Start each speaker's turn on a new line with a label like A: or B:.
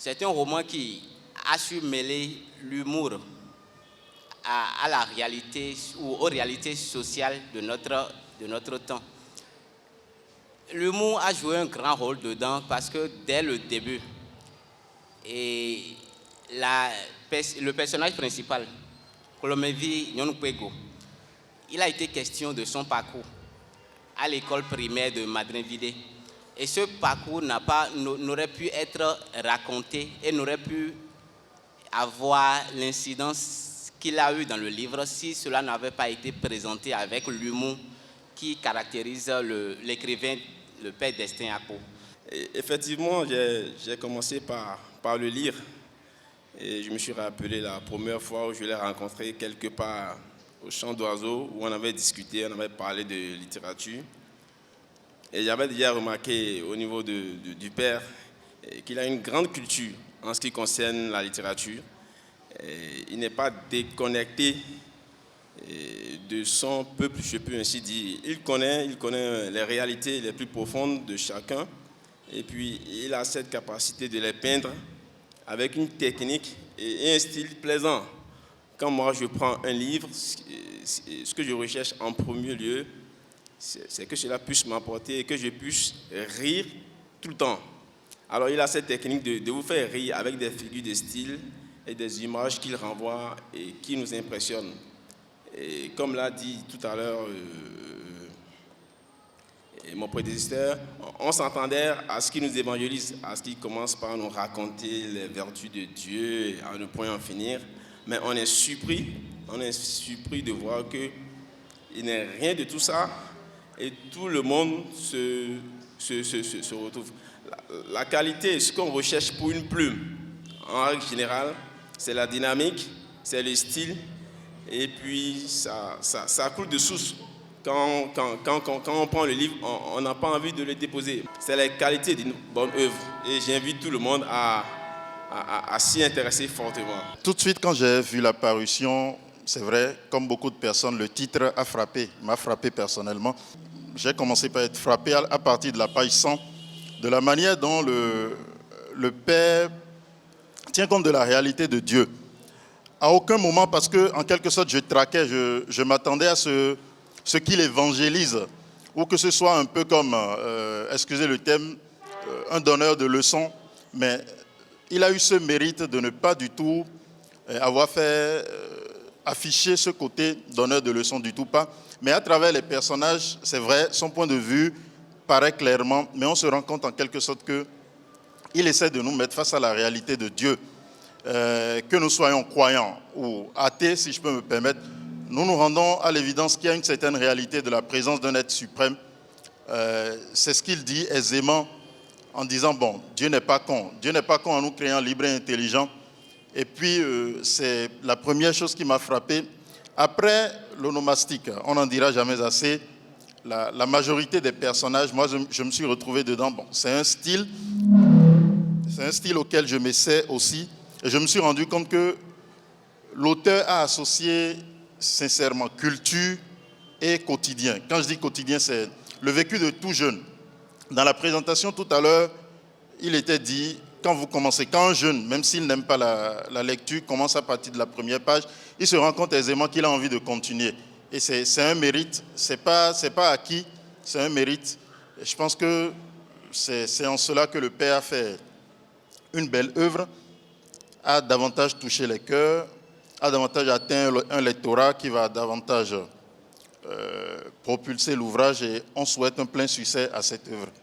A: C'est un roman qui a su mêler l'humour à la réalité ou aux réalités sociales de notre temps. L'humour a joué un grand rôle dedans parce que dès le début, le personnage principal, Kolomevi Nyonkwego, il a été question de son parcours à l'école primaire de Madrinville. Et ce parcours n'aurait pu être raconté et n'aurait pu avoir l'incidence qu'il a eu dans le livre si cela n'avait pas été présenté avec l'humour qui caractérise l'écrivain, le père Destin Akpo.
B: Effectivement, j'ai commencé par le lire. Et je me suis rappelé la première fois où je l'ai rencontré quelque part au Champ d'Oiseaux, où on avait discuté, on avait parlé de littérature. Et j'avais déjà remarqué au niveau du père qu'il a une grande culture en ce qui concerne la littérature. Et il n'est pas déconnecté de son peuple, je peux ainsi dire. Il connaît les réalités les plus profondes de chacun. Et puis, il a cette capacité de les peindre avec une technique et un style plaisant. Quand moi, je prends un livre, ce que je recherche en premier lieu, c'est que cela puisse m'apporter et que je puisse rire tout le temps. Alors, il a cette technique de vous faire rire avec des figures de style et des images qu'il renvoie et qui nous impressionnent. Et comme l'a dit tout à l'heure mon prédécesseur, on s'entendait à ce qu'il nous évangélise, à ce qu'il commence par nous raconter les vertus de Dieu, à ne point en finir. Mais on est surpris de voir qu'il n'est rien de tout ça et tout le monde se retrouve. La qualité, ce qu'on recherche pour une plume, en règle générale, c'est la dynamique, c'est le style, et puis ça coule de source. Quand on prend le livre, on n'a pas envie de le déposer. C'est la qualité d'une bonne œuvre. Et j'invite tout le monde à s'y intéresser fortement.
C: Tout de suite, quand j'ai vu la parution, c'est vrai, comme beaucoup de personnes, le titre m'a frappé personnellement. J'ai commencé par être frappé à partir de la page 100, de la manière dont le Père tient compte de la réalité de Dieu. À aucun moment, parce que en quelque sorte, je traquais, je m'attendais à ce qu'il évangélise, ou que ce soit un peu comme, excusez le thème, un donneur de leçons, mais il a eu ce mérite de ne pas du tout avoir fait afficher ce côté donneur de leçons, du tout pas. Mais à travers les personnages, c'est vrai, son point de vue paraît clairement, mais on se rend compte en quelque sorte qu'il essaie de nous mettre face à la réalité de Dieu. Que nous soyons croyants ou athées, si je peux me permettre, nous nous rendons à l'évidence qu'il y a une certaine réalité de la présence d'un être suprême. C'est ce qu'il dit aisément en disant, bon, Dieu n'est pas con. Dieu n'est pas con en nous créant libre et intelligent. Et puis, c'est la première chose qui m'a frappé. Après l'onomastique, on n'en dira jamais assez, la majorité des personnages, moi, je me suis retrouvé dedans. Bon, c'est un style auquel je m'essaie aussi. Et je me suis rendu compte que l'auteur a associé sincèrement culture et quotidien. Quand je dis quotidien, c'est le vécu de tout jeune. Dans la présentation tout à l'heure, il était dit, quand un jeune, même s'il n'aime pas la lecture, commence à partir de la première page, il se rend compte aisément qu'il a envie de continuer. Et c'est un mérite, c'est pas acquis, c'est un mérite. Et je pense que c'est en cela que le Père a fait une belle œuvre, a davantage touché les cœurs, a davantage atteint un lectorat qui va davantage propulser l'ouvrage et on souhaite un plein succès à cette œuvre.